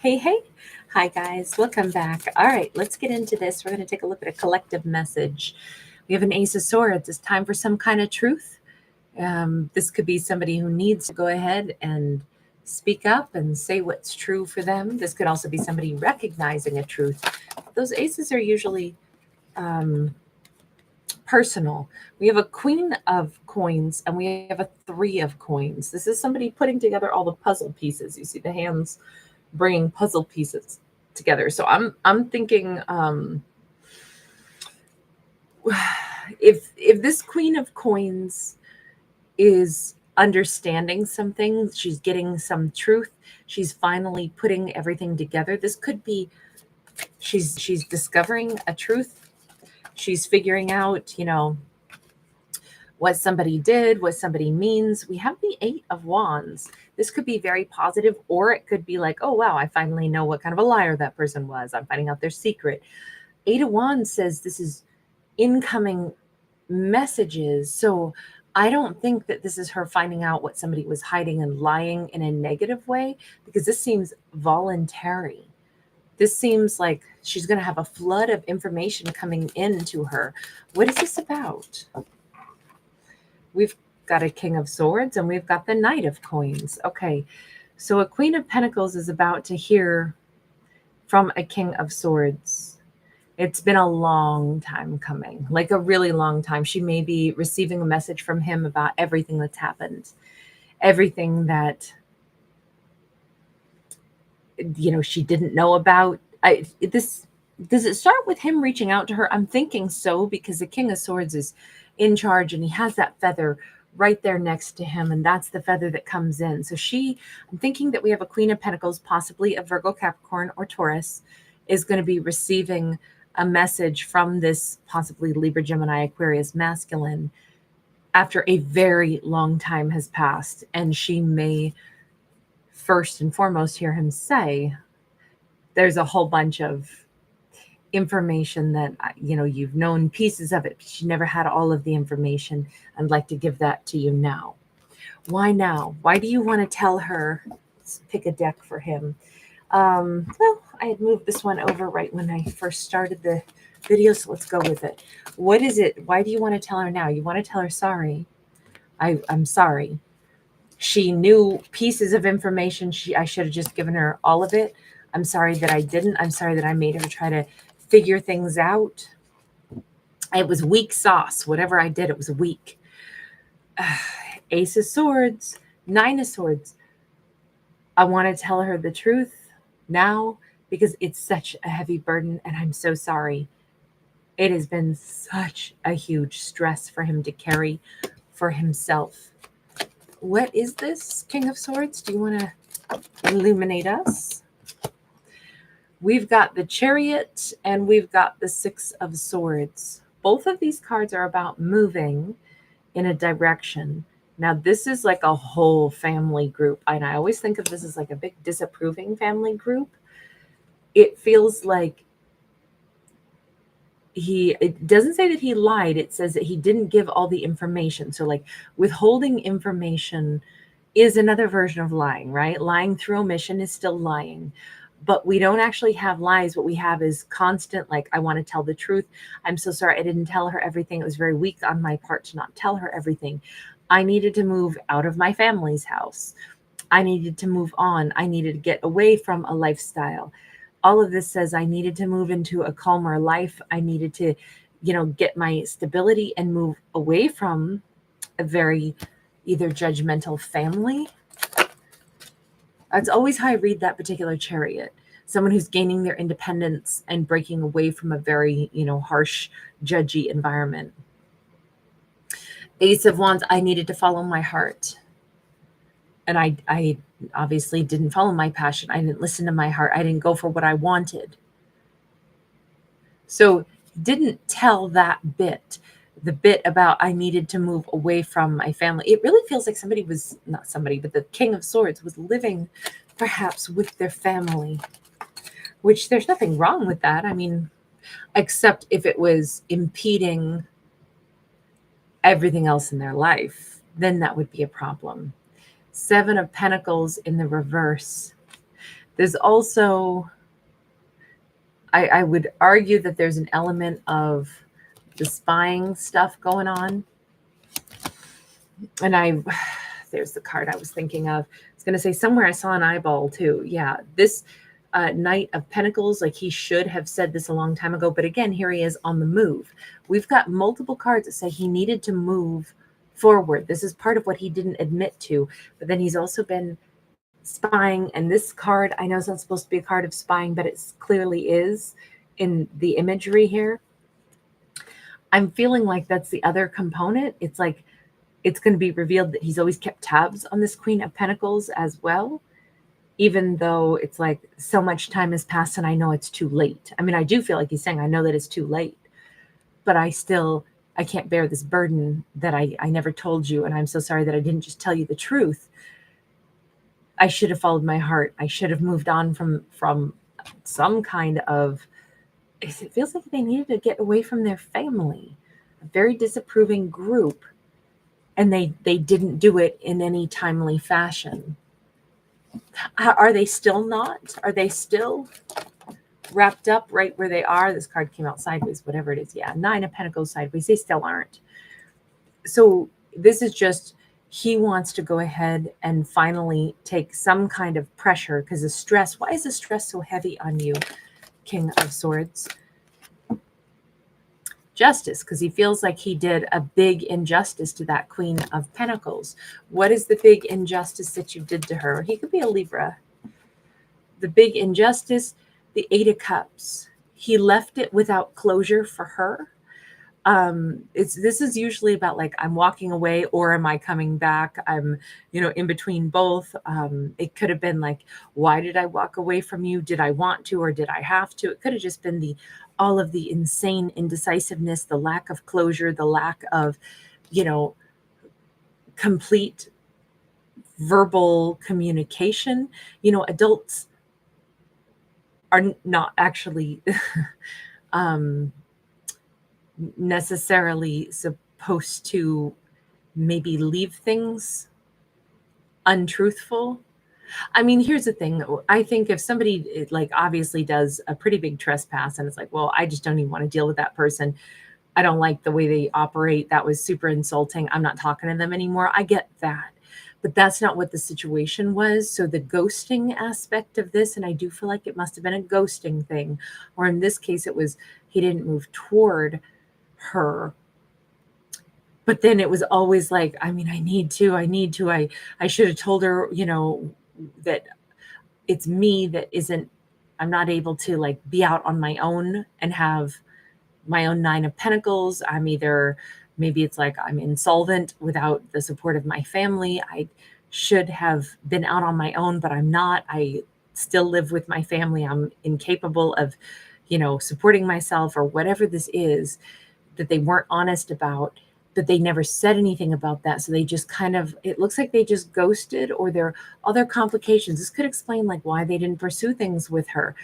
Hey, hey. Hi, guys. Welcome back. All right, let's get into this. We're going to take a look at a collective message. We have an Ace of Swords. It's time for some kind of truth. This could be somebody who needs to go ahead and speak up and say what's true for them. This could also be somebody recognizing a truth. Those aces are usually personal. We have a Queen of Coins and we have a Three of Coins. This is somebody putting together all the puzzle pieces. You see the hands bringing puzzle pieces together. So I'm thinking if this Queen of Coins is understanding something, she's getting some truth, she's finally putting everything together. This could be she's discovering a truth. She's figuring out, what somebody did, what somebody means. We have the Eight of Wands. This could be very positive, or it could be like, oh, wow, I finally know what kind of a liar that person was. I'm finding out their secret. Eight of Wands says this is incoming messages. So I don't think that this is her finding out what somebody was hiding and lying in a negative way, because this seems voluntary. This seems like she's going to have a flood of information coming into her. What is this about? We've got a King of Swords and we've got the Knight of Coins. Okay, so a Queen of Pentacles is about to hear from a King of Swords. It's been a long time coming, like a really long time. She may be receiving a message from him about everything that's happened, everything that, she didn't know about. Does it start with him reaching out to her? I'm thinking so, because the King of Swords is in charge and he has that feather right there next to him, and that's the feather that comes in. So I'm thinking that we have a Queen of Pentacles, possibly a Virgo, Capricorn, or Taurus, is going to be receiving a message from this possibly Libra, Gemini, Aquarius masculine after a very long time has passed, and she may first and foremost hear him say, there's a whole bunch of information that you've known pieces of it, but you never had all of the information. I'd like to give that to you now. Why now? Why do you want to tell her? Let's pick a deck for him. Well, I had moved this one over right when I first started the video, so let's go with it. What is it? Why do you want to tell her now? You want to tell her sorry. I'm sorry. She knew pieces of information. I should have just given her all of it. I'm sorry that I didn't. I'm sorry that I made her try to figure things out. It was weak sauce. Whatever I did, it was weak. Ace of Swords, Nine of Swords. I want to tell her the truth now because it's such a heavy burden, and I'm so sorry. It has been such a huge stress for him to carry for himself. What is this, King of Swords? Do you want to illuminate us? We've got the Chariot and we've got the Six of Swords. Both of these cards are about moving in a direction. Now, this is like a whole family group, and I always think of this as like a big disapproving family group. It feels like it doesn't say that he lied. It says that he didn't give all the information. So like withholding information is another version of lying, right? Lying through omission is still lying. But we don't actually have lies. What we have is constant, like, I want to tell the truth. I'm so sorry I didn't tell her everything. It was very weak on my part to not tell her everything. I needed to move out of my family's house. I needed to move on. I needed to get away from a lifestyle. All of this says I needed to move into a calmer life. I needed to, get my stability and move away from a very either judgmental family. That's always how I read that particular Chariot. Someone who's gaining their independence and breaking away from a very, harsh, judgy environment. Ace of Wands, I needed to follow my heart. And I obviously didn't follow my passion. I didn't listen to my heart. I didn't go for what I wanted. So didn't tell that bit. The bit about I needed to move away from my family. It really feels like but the King of Swords was living perhaps with their family, which there's nothing wrong with that. I mean, except if it was impeding everything else in their life, then that would be a problem. Seven of Pentacles in the reverse. There's also, I would argue that there's an element of the spying stuff going on. And there's the card I was thinking of. I was going to say somewhere I saw an eyeball too. Yeah, this Knight of Pentacles, like he should have said this a long time ago. But again, here he is on the move. We've got multiple cards that say he needed to move forward. This is part of what he didn't admit to. But then he's also been spying. And this card, I know it's not supposed to be a card of spying, but it clearly is in the imagery here. I'm feeling like that's the other component. It's like it's going to be revealed that he's always kept tabs on this Queen of Pentacles as well, even though it's like so much time has passed and I know it's too late. I mean, I do feel like he's saying, I know that it's too late, but I can't bear this burden that I never told you. And I'm so sorry that I didn't just tell you the truth. I should have followed my heart. I should have moved on from some kind of, it feels like they needed to get away from their family, a very disapproving group. And they didn't do it in any timely fashion. Are they still not? Are they still wrapped up right where they are? This card came out sideways, whatever it is. Yeah, 9 of Pentacles sideways. They still aren't. So this is just, he wants to go ahead and finally take some kind of pressure because the stress, why is the stress so heavy on you, King of Swords? Justice, because he feels like he did a big injustice to that Queen of Pentacles. What is the big injustice that you did to her? He could be a Libra. The big injustice, the 8 of Cups. He left it without closure for her. This is usually about like, I'm walking away or am I coming back? I'm, in between both. It could have been like, why did I walk away from you? Did I want to, or did I have to? It could have just been all of the insane indecisiveness, the lack of closure, the lack of, complete verbal communication. Adults are not actually, necessarily supposed to maybe leave things untruthful. I mean, here's the thing. I think if somebody like obviously does a pretty big trespass and it's like, well, I just don't even want to deal with that person. I don't like the way they operate. That was super insulting. I'm not talking to them anymore. I get that. But that's not what the situation was. So the ghosting aspect of this, and I do feel like it must have been a ghosting thing, or in this case, it was he didn't move toward her. But then it was always like, I mean, I need to, I should have told her, that it's me that I'm not able to like be out on my own and have my own 9 of Pentacles. Maybe it's like I'm insolvent without the support of my family. I should have been out on my own, but I'm not. I still live with my family. I'm incapable of, supporting myself or whatever this is that they weren't honest about, but they never said anything about that. So they just it looks like they just ghosted, or there are other complications. This could explain like why they didn't pursue things with her,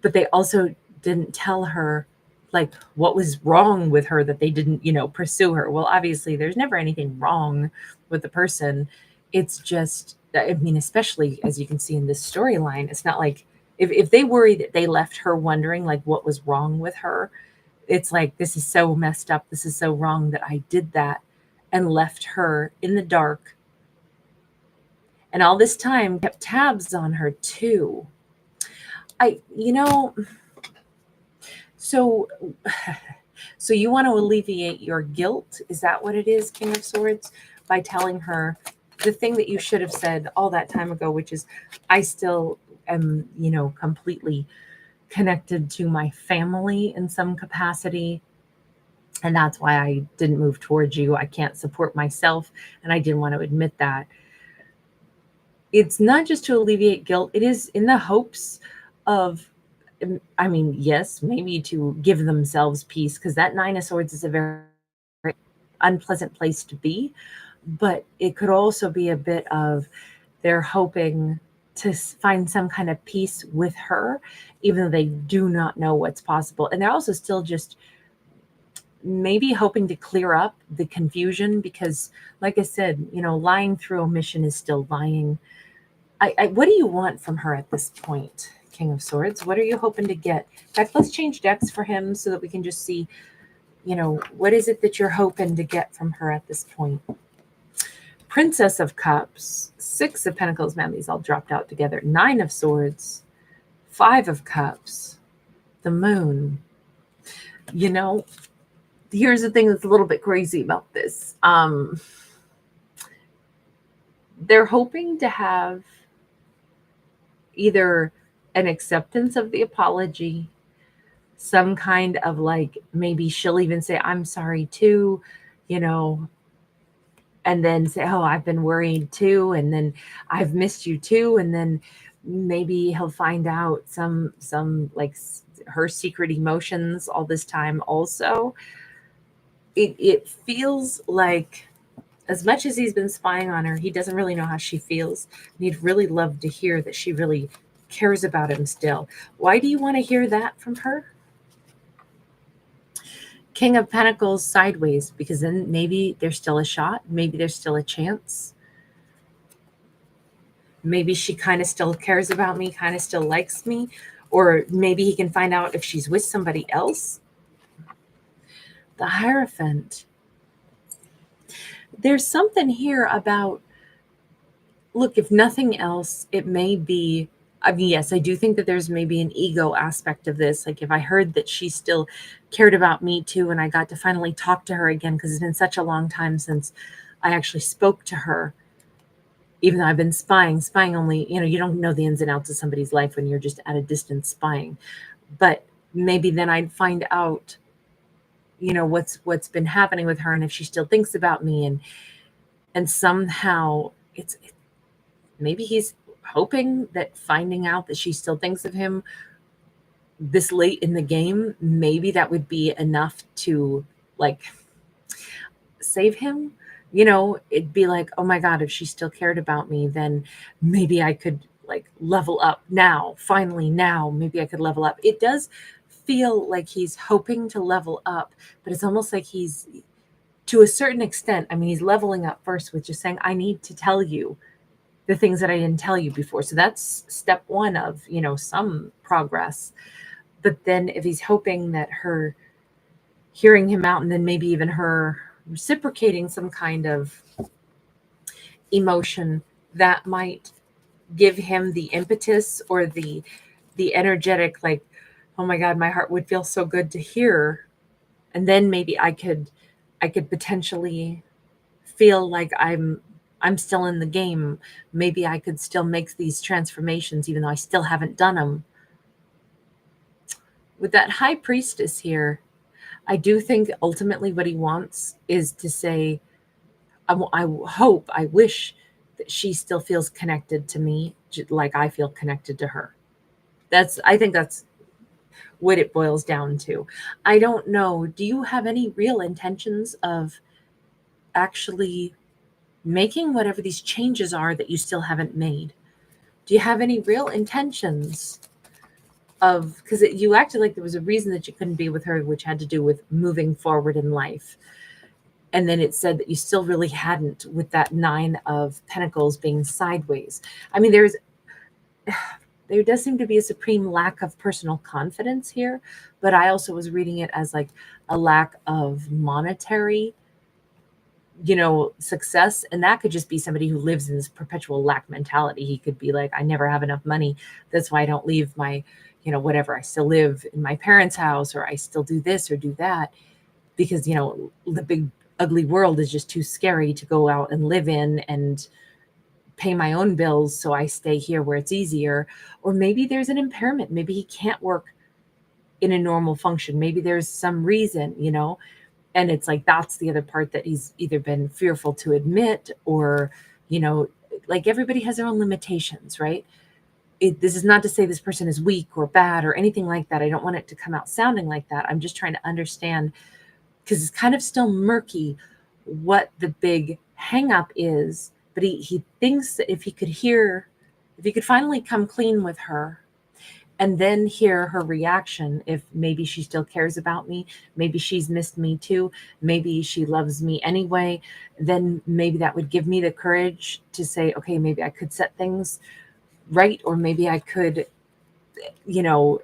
but they also didn't tell her like what was wrong with her that they didn't, pursue her. Well, obviously there's never anything wrong with the person. It's just, I mean, especially as you can see in this storyline, it's not like if they worry that they left her wondering like what was wrong with her, it's like, this is so messed up. This is so wrong that I did that and left her in the dark. And all this time kept tabs on her too. So you want to alleviate your guilt? Is that what it is, King of Swords? By telling her the thing that you should have said all that time ago, which is, I still am, completely connected to my family in some capacity. And that's why I didn't move towards you. I can't support myself. And I didn't want to admit that. It's not just to alleviate guilt. It is in the hopes of, I mean, yes, maybe to give themselves peace, because that 9 of Swords is a very, very unpleasant place to be. But it could also be a bit of they're hoping to find some kind of peace with her, even though they do not know what's possible. And they're also still just maybe hoping to clear up the confusion, because like I said, lying through omission is still lying. What do you want from her at this point, King of Swords? What are you hoping to get? In fact, let's change decks for him so that we can just see, what is it that you're hoping to get from her at this point? Princess of Cups, Six of Pentacles. Man, these all dropped out together. Nine of Swords, Five of Cups, the Moon. Here's the thing that's a little bit crazy about this. They're hoping to have either an acceptance of the apology, some kind of like, maybe she'll even say, I'm sorry too, and then say, oh, I've been worried too, and then I've missed you too, and then maybe he'll find out some like her secret emotions all this time also. It feels like, as much as he's been spying on her, he doesn't really know how she feels. And he'd really love to hear that she really cares about him still. Why do you want to hear that from her? King of Pentacles sideways, because then maybe there's still a shot. Maybe there's still a chance. Maybe she kind of still cares about me, kind of still likes me. Or maybe he can find out if she's with somebody else. The Hierophant. There's something here about, look, if nothing else, it may be, I mean, yes, I do think that there's maybe an ego aspect of this. Like if I heard that she still cared about me too, and I got to finally talk to her again, because it's been such a long time since I actually spoke to her, even though I've been spying only, you don't know the ins and outs of somebody's life when you're just at a distance spying. But maybe then I'd find out, what's been happening with her, and if she still thinks about me, and somehow it's maybe he's hoping that finding out that she still thinks of him this late in the game, maybe that would be enough to like save him. It'd be like, oh my God, if she still cared about me, then maybe I could like level up now. Finally, now maybe I could level up. It does feel like he's hoping to level up, but it's almost like he's, to a certain extent, I mean, he's leveling up first with just saying, I need to tell you the things that I didn't tell you before. So that's step one of, some progress. But then if he's hoping that her hearing him out, and then maybe even her reciprocating some kind of emotion, that might give him the impetus or the energetic, like, oh my God, my heart would feel so good to hear. And then maybe I could potentially feel like I'm still in the game. Maybe I could still make these transformations, even though I still haven't done them. With that High Priestess here, I do think ultimately what he wants is to say, I wish that she still feels connected to me, like I feel connected to her. I think that's what it boils down to. I don't know. Do you have any real intentions of actually making whatever these changes are that you still haven't made? Do you have any real intentions of, because you acted like there was a reason that you couldn't be with her, which had to do with moving forward in life. And then it said that you still really hadn't, with that Nine of Pentacles being sideways. I mean, there does seem to be a supreme lack of personal confidence here, but I also was reading it as like a lack of monetary, success. And that could just be somebody who lives in this perpetual lack mentality. He could be like, I never have enough money. That's why I don't leave my, whatever. I still live in my parents' house, or I still do this or do that, because, the big ugly world is just too scary to go out and live in and pay my own bills. So I stay here where it's easier. Or maybe there's an impairment. Maybe he can't work in a normal function. Maybe there's some reason, and it's like, that's the other part that he's either been fearful to admit, or, like everybody has their own limitations, right? This is not to say this person is weak or bad or anything like that. I don't want it to come out sounding like that. I'm just trying to understand, because it's kind of still murky what the big hang up is. But he thinks that if he could finally come clean with her, and then hear her reaction, if maybe she still cares about me, maybe she's missed me too, maybe she loves me anyway, then maybe that would give me the courage to say, okay, maybe I could set things right, or maybe I could, you know,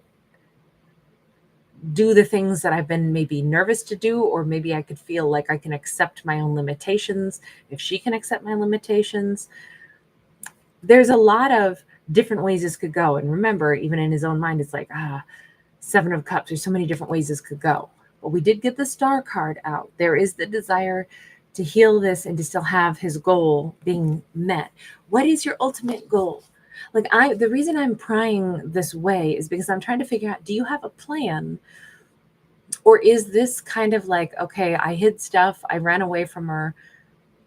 do the things that I've been maybe nervous to do, or maybe I could feel like I can accept my own limitations if she can accept my limitations. There's a lot of different ways this could go. And remember, even in his own mind, it's like, Seven of Cups. There's so many different ways this could go. But we did get the Star card out. There is the desire to heal this and to still have his goal being met. What is your ultimate goal? Like, the reason I'm prying this way is because I'm trying to figure out, do you have a plan? Or is this kind of like, okay, I hid stuff, I ran away from her.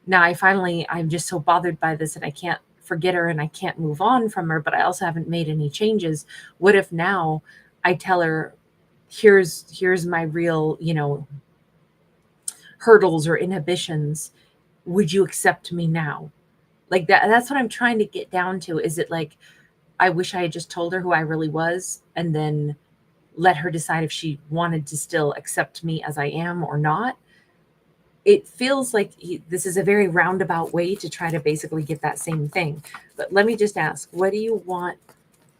Now I'm just so bothered by this and I can't forget her and I can't move on from her, but I also haven't made any changes. What if now I tell her, here's my real, hurdles or inhibitions. Would you accept me now? Like that's what I'm trying to get down to. Is it like, I wish I had just told her who I really was and then let her decide if she wanted to still accept me as I am or not? It feels like this is a very roundabout way to try to basically get that same thing. But let me just ask, what do you want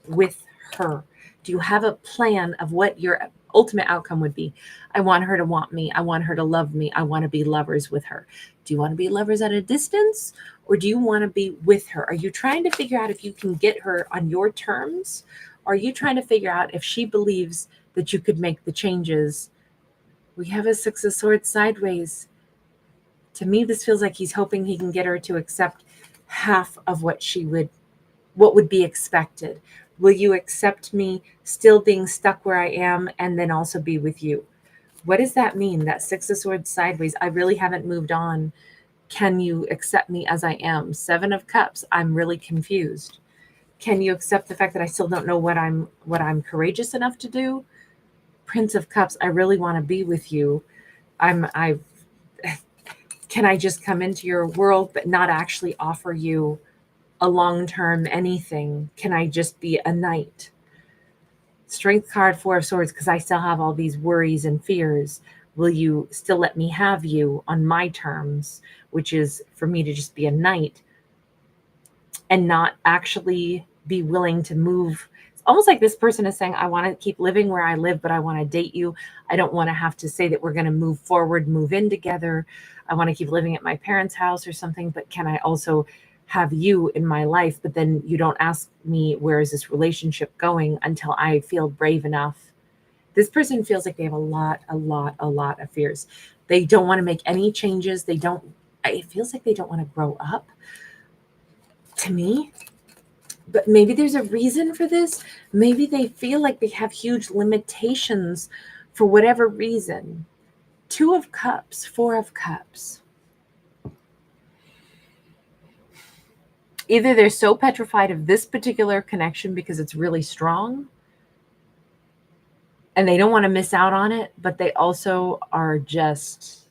with her? Do you have a plan of what your ultimate outcome would be? I want her to want me. I want her to love me. I want to be lovers with her. Do you want to be lovers at a distance, or do you want to be with her? Are you trying to figure out if you can get her on your terms? Or are you trying to figure out if she believes that you could make the changes? We have a Six of Swords sideways. To me, this feels like he's hoping he can get her to accept half of what would be expected. Will you accept me still being stuck where I am and then also be with you? What does that mean? That Six of Swords sideways. I really haven't moved on. Can you accept me as I am? Seven of Cups. I'm really confused. Can you accept the fact that I still don't know what I'm courageous enough to do? Prince of Cups. I really want to be with you. Can I just come into your world but not actually offer you a long-term anything? Can I just be a knight? Strength card, Four of Swords, because I still have all these worries and fears. Will you still let me have you on my terms, which is for me to just be a knight and not actually be willing to move? It's almost like this person is saying, I want to keep living where I live, but I want to date you. I don't want to have to say that we're going to move forward, move in together. I want to keep living at my parents' house or something, but can I also have you in my life? But then you don't ask me, where is this relationship going, until I feel brave enough. This person feels like they have a lot of fears. They don't want to make any changes. It feels like they don't want to grow up to me. But maybe there's a reason for this. Maybe they feel like they have huge limitations for whatever reason. Two of Cups, Four of Cups. Either they're so petrified of this particular connection because it's really strong and they don't want to miss out on it, but they also are just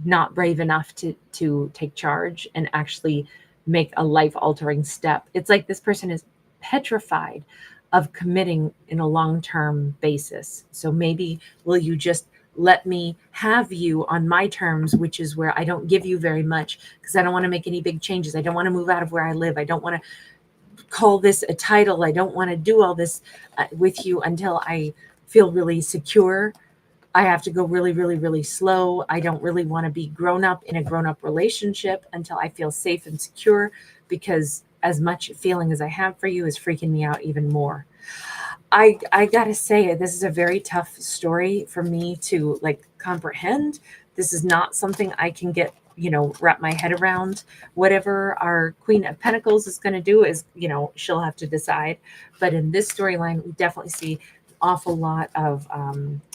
not brave enough to take charge and actually make a life-altering step. It's like this person is petrified of committing in a long-term basis. So maybe, will you just let me have you on my terms, which is where I don't give you very much because I don't want to make any big changes. I don't want to move out of where I live. I don't want to call this a title. I don't want to do all this with you until I feel really secure. I have to go really slow. I don't really want to be grown up in a grown-up relationship until I feel safe and secure, because as much feeling as I have for you is freaking me out even more. I gotta say, this is a very tough story for me to comprehend. This is not something I can get, wrap my head around. Whatever our Queen of Pentacles is going to do is, she'll have to decide. But in this storyline, we definitely see an awful lot of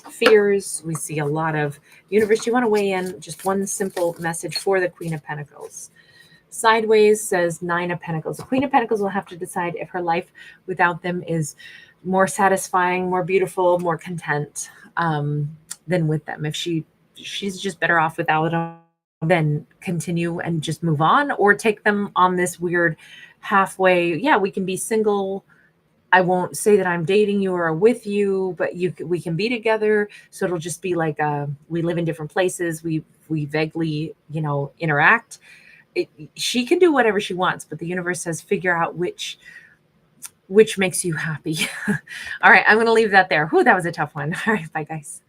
fears. We see a lot of universe. You want to weigh in? Just one simple message for the Queen of Pentacles. Sideways says Nine of Pentacles. The Queen of Pentacles will have to decide if her life without them is more satisfying, more beautiful, more content than with them. If she's just better off without them, then continue and just move on, or take them on this weird halfway. Yeah, we can be single. I won't say that I'm dating you or with you, but we can be together. So it'll just be like we live in different places. We vaguely, interact. She can do whatever she wants, but the universe says figure out which which makes you happy. All right, I'm going to leave that there. Whew, that was a tough one. All right, bye, guys.